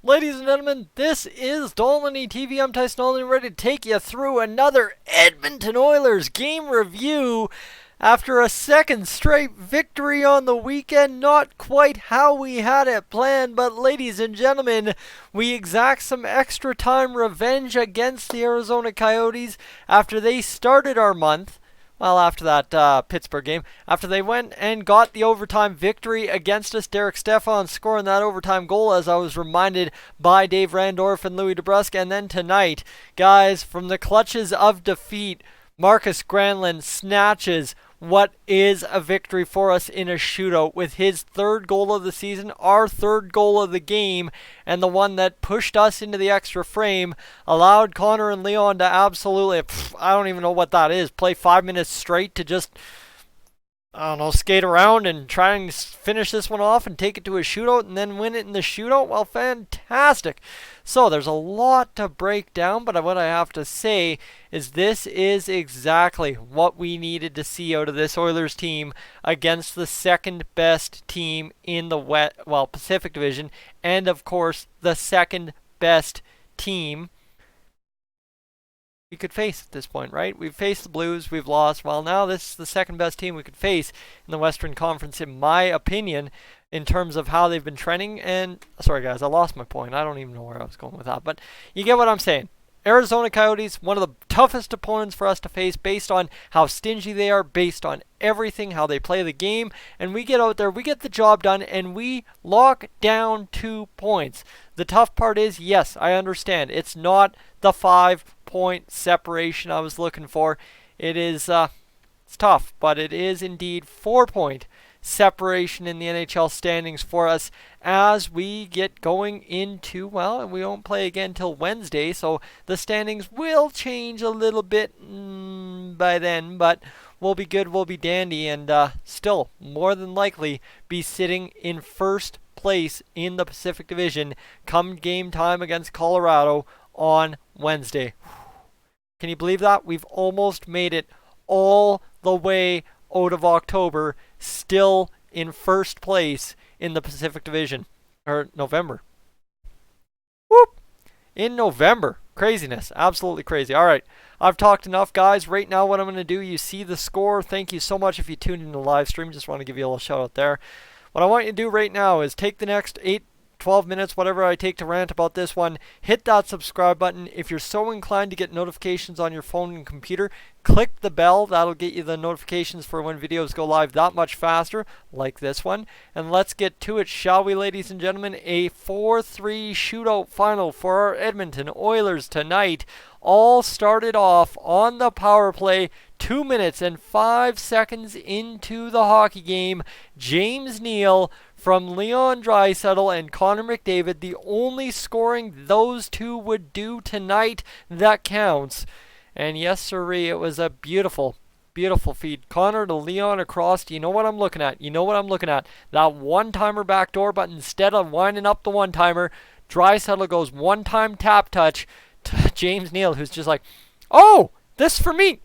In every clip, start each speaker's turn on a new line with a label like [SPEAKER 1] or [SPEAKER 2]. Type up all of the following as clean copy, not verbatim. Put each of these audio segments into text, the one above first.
[SPEAKER 1] Ladies and gentlemen, this is Dolmany TV. I'm Tyson Olney, ready to take you through another Edmonton Oilers game review. After a second straight victory on the weekend, not quite how we had it planned, but ladies and gentlemen, we exact some extra time revenge against the Arizona Coyotes after they started our month. Well, after that Pittsburgh game, after they went and got the overtime victory against us, Derek Stepan scoring that overtime goal, as I was reminded by Dave Randorf and Louis DeBrusque. And then tonight, guys, from the clutches of defeat, Marcus Granlund snatches what is a victory for us in a shootout with his third goal of the season, our third goal of the game, and the one that pushed us into the extra frame, allowed Connor and Leon to absolutely, I don't even know what that is, play 5 minutes straight to just, I don't know, skate around and try and finish this one off and take it to a shootout and then win it in the shootout. Well, fantastic. So there's a lot to break down, but what I have to say is this is exactly what we needed to see out of this Oilers team against the second best team in the Pacific Division, and of course the second best team we could face at this point, right? We've faced the Blues, we've lost. Well, now this is the second best team we could face in the Western Conference, in my opinion, in terms of how they've been trending. And, sorry guys, I lost my point. I don't even know where I was going with that, but you get what I'm saying. Arizona Coyotes, one of the toughest opponents for us to face based on how stingy they are, based on everything, how they play the game. And we get out there, we get the job done, and we lock down 2 points. The tough part is, yes, I understand. It's not the 5-point separation I was looking for. It is, it's tough, but it is indeed 4-point separation in the NHL standings for us as we get going into, well, we won't play again till Wednesday, so the standings will change a little bit by then, but we'll be good, we'll be dandy, and still more than likely be sitting in first place in the Pacific Division come game time against Colorado on Wednesday. Can you believe that? We've almost made it all the way out of October, still in first place in the Pacific Division. Or November. Whoop! In November. Craziness. Absolutely crazy. Alright, I've talked enough, guys. Right now what I'm going to do, you see the score. Thank you so much if you tuned in the live stream. Just want to give you a little shout out there. What I want you to do right now is take the next 12 minutes, whatever I take to rant about this one, hit that subscribe button. If you're so inclined to get notifications on your phone and computer, click the bell. That'll get you the notifications for when videos go live that much faster, like this one. And let's get to it, shall we, ladies and gentlemen? A 4-3 shootout final for our Edmonton Oilers tonight. All started off on the power play 2 minutes and 5 seconds into the hockey game. James Neal from Leon Draisaitl and Connor McDavid, the only scoring those two would do tonight that counts. And yes, sirree, it was a beautiful, beautiful feed. Connor to Leon across. You know what I'm looking at? You know what I'm looking at? That one-timer backdoor, but instead of winding up the one-timer, Draisaitl goes one-time tap touch to James Neal, who's just like, oh, this for me.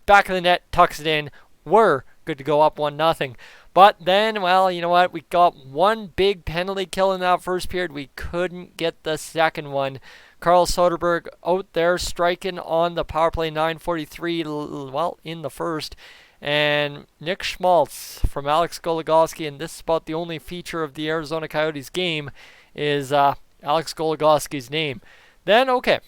[SPEAKER 1] Back of the net, tucks it in. We're good to go up 1-0. But then, well, you know what? We got one big penalty kill in that first period. We couldn't get the second one. Carl Soderberg out there striking on the power play, 9:43, well, in the first. And Nick Schmaltz from Alex Goligoski, and this is about the only feature of the Arizona Coyotes game, is Alex Goligoski's name. Then, okay.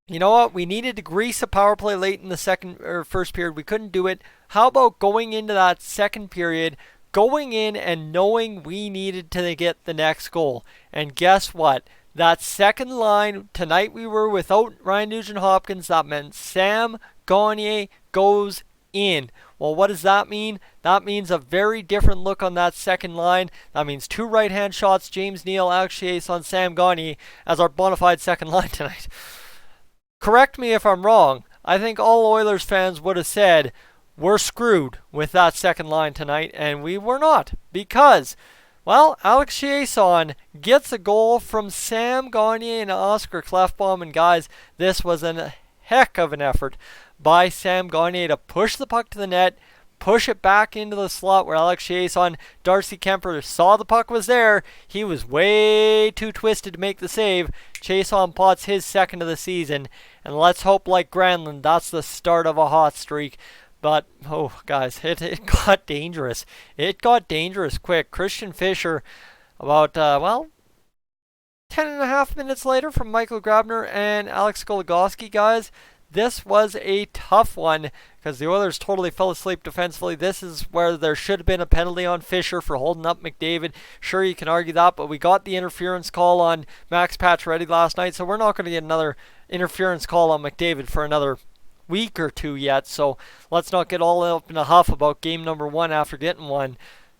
[SPEAKER 1] You know what? We needed to grease a power play late in the first period. We couldn't do it. How about going into that second period, going in and knowing we needed to get the next goal? And guess what? That second line, tonight we were without Ryan Nugent-Hopkins. That meant Sam Gagner goes in. Well, what does that mean? That means a very different look on that second line. That means 2 right-hand shots, James Neal, Alex Chiasson, Sam Gagner, as our bona fide second line tonight. Correct me if I'm wrong. I think all Oilers fans would have said, we're screwed with that second line tonight, and we were not. Because, well, Alex Chiasson gets a goal from Sam Gagner and Oscar Klefbom, and guys, this was a heck of an effort by Sam Gagner to push the puck to the net, push it back into the slot where Alex Chiasson, Darcy Kemper saw the puck was there. He was way too twisted to make the save. Chiasson pots his second of the season. And let's hope, like Granlund, that's the start of a hot streak. But, oh, guys, it got dangerous. It got dangerous quick. Christian Fischer, about, 10.5 minutes later from Michael Grabner and Alex Goligoski, guys. This was a tough one because the Oilers totally fell asleep defensively. This is where there should have been a penalty on Fischer for holding up McDavid. Sure, you can argue that, but we got the interference call on Max Pacioretty last night, so we're not going to get another interference call on McDavid for another week or two yet. So let's not get all up in a huff about game number 1 after getting one.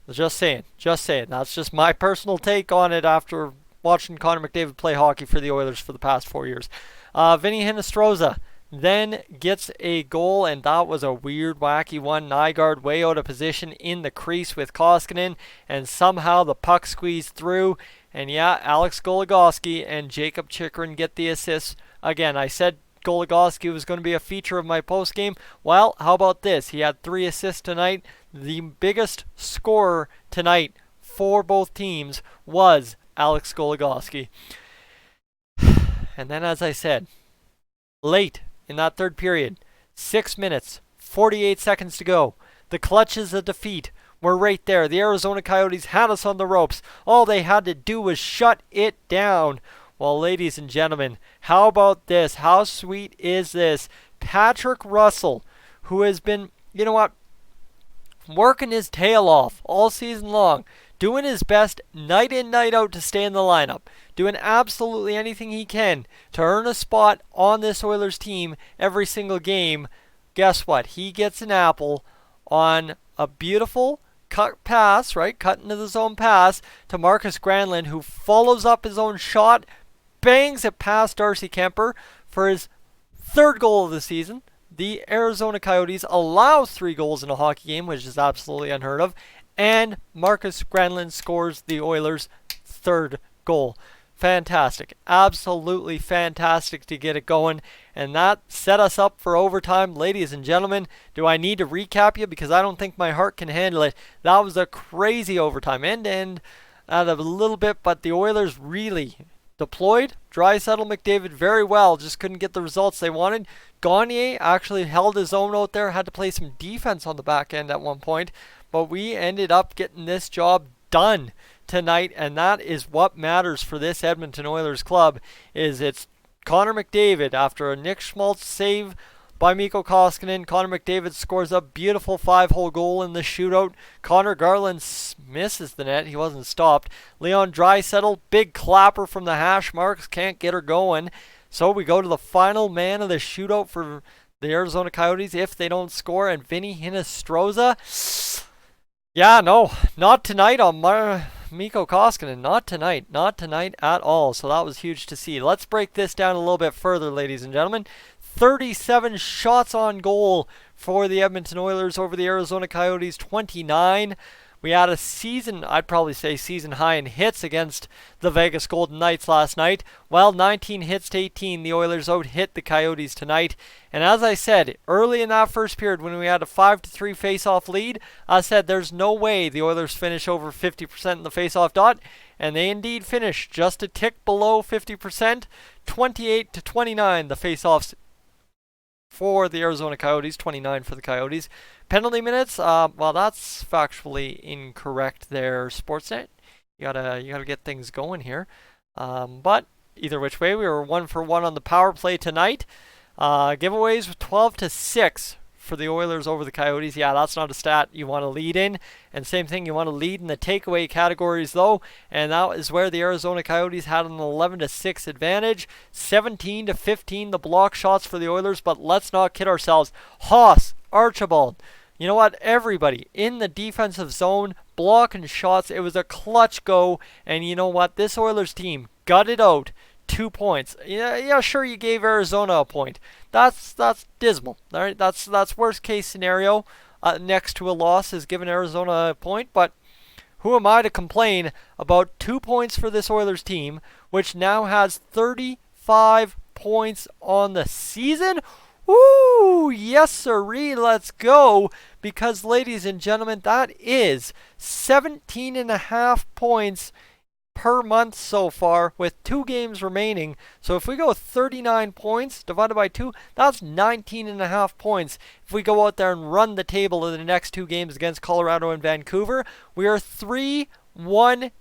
[SPEAKER 1] Just saying. That's just my personal take on it after watching Connor McDavid play hockey for the Oilers for the past 4 years. Vinny Hinostroza then gets a goal, and that was a weird, wacky one. Nygaard way out of position in the crease with Koskinen, and somehow the puck squeezed through. And yeah, Alex Goligoski and Jacob Chychrun get the assists. Again, I said Goligoski was going to be a feature of my post game. Well, how about this? He had 3 assists tonight. The biggest scorer tonight for both teams was Alex Goligoski. And then, as I said, late in that third period, 6 minutes, 48 seconds to go. The clutches of defeat were right there. The Arizona Coyotes had us on the ropes. All they had to do was shut it down. Well, ladies and gentlemen, how about this? How sweet is this? Patrick Russell, who has been, working his tail off all season long, doing his best night in, night out to stay in the lineup, doing absolutely anything he can to earn a spot on this Oilers team every single game. Guess what? He gets an apple on a beautiful cut pass, right? Cut into the zone pass to Marcus Granlund, who follows up his own shot, bangs it past Darcy Kemper for his 3rd goal of the season. The Arizona Coyotes allow 3 goals in a hockey game, which is absolutely unheard of. And Marcus Granlund scores the Oilers' 3rd goal. Fantastic. Absolutely fantastic to get it going. And that set us up for overtime. Ladies and gentlemen, do I need to recap you? Because I don't think my heart can handle it. That was a crazy overtime. End-to-end out of a little bit, but the Oilers really deployed Draisaitl, McDavid very well. Just couldn't get the results they wanted. Gagner actually held his own out there. Had to play some defense on the back end at one point. But we ended up getting this job done tonight, and that is what matters for this Edmonton Oilers club. Is it's Connor McDavid after a Nick Schmaltz save by Mikko Koskinen. Connor McDavid scores a beautiful 5-hole goal in the shootout. Connor Garland misses the net. He wasn't stopped. Leon Draisaitl, big clapper from the hash marks, can't get her going. So we go to the final man of the shootout for the Arizona Coyotes if they don't score, and Vinny Hinostroza. Yeah, no, not tonight on Mikko Koskinen. Not tonight at all. So that was huge to see. Let's break this down a little bit further, ladies and gentlemen. 37 shots on goal for the Edmonton Oilers over the Arizona Coyotes, 29. We had a I'd probably say season high in hits against the Vegas Golden Knights last night. Well, 19 hits to 18. The Oilers out-hit the Coyotes tonight. And as I said, early in that first period when we had a 5-3 face-off lead, I said there's no way the Oilers finish over 50% in the face-off dot. And they indeed finished just a tick below 50%, 28-29 the face-offs for the Arizona Coyotes, 29 for the Coyotes. Penalty minutes, well, that's factually incorrect there, Sportsnet. You gotta get things going here. But either which way, we were 1 for 1 on the power play tonight. Giveaways with 12-6 for the Oilers over the Coyotes. Yeah, that's not a stat you want to lead in. And same thing, you want to lead in the takeaway categories though. And that is where the Arizona Coyotes had an 11-6 advantage. 17-15 the block shots for the Oilers. But let's not kid ourselves. Haas, Archibald, you know what? Everybody in the defensive zone, blocking shots. It was a clutch go. And you know what? This Oilers team gutted out 2 points. Yeah, sure, you gave Arizona a point. That's dismal. All right, that's worst case scenario. Next to a loss is giving Arizona a point, but who am I to complain about 2 points for this Oilers team, which now has 35 points on the season? Woo! Yes, sirree, let's go. Because, ladies and gentlemen, that is 17.5 points per month so far with 2 games remaining. So if we go 39 points divided by 2, that's 19.5 points. If we go out there and run the table in the next 2 games against Colorado and Vancouver, we are 3-1-1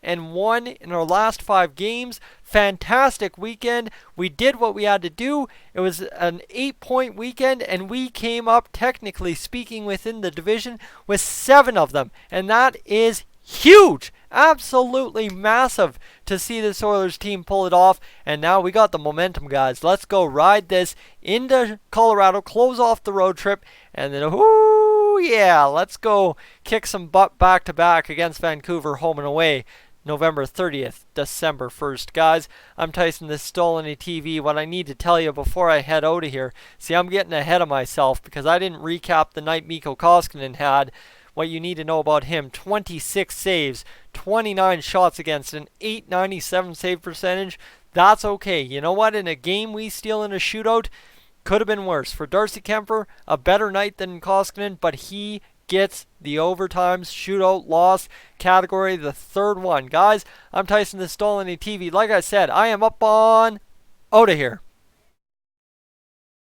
[SPEAKER 1] in our last 5 games. Fantastic weekend. We did what we had to do. It was an 8-point weekend, and we came up, technically speaking, within the division with 7 of them. And that is huge. Absolutely massive to see this Oilers team pull it off. And now we got the momentum, guys. Let's go ride this into Colorado, close off the road trip, and then, whoo, yeah, let's go kick some butt back-to-back against Vancouver, home and away. November 30th, December 1st. Guys, I'm Tyson, this Stolen TV. What I need to tell you before I head out of here, see, I'm getting ahead of myself because I didn't recap the night Mikko Koskinen had. What you need to know about him: 26 saves, 29 shots against, an .897 save percentage. That's okay. You know what? In a game we steal in a shootout, could have been worse. For Darcy Kuemper, a better night than Koskinen, but he gets the overtimes shootout loss category, the third one. Guys, I'm Tyson, the Stolen TV. Like I said, I am up on out of here.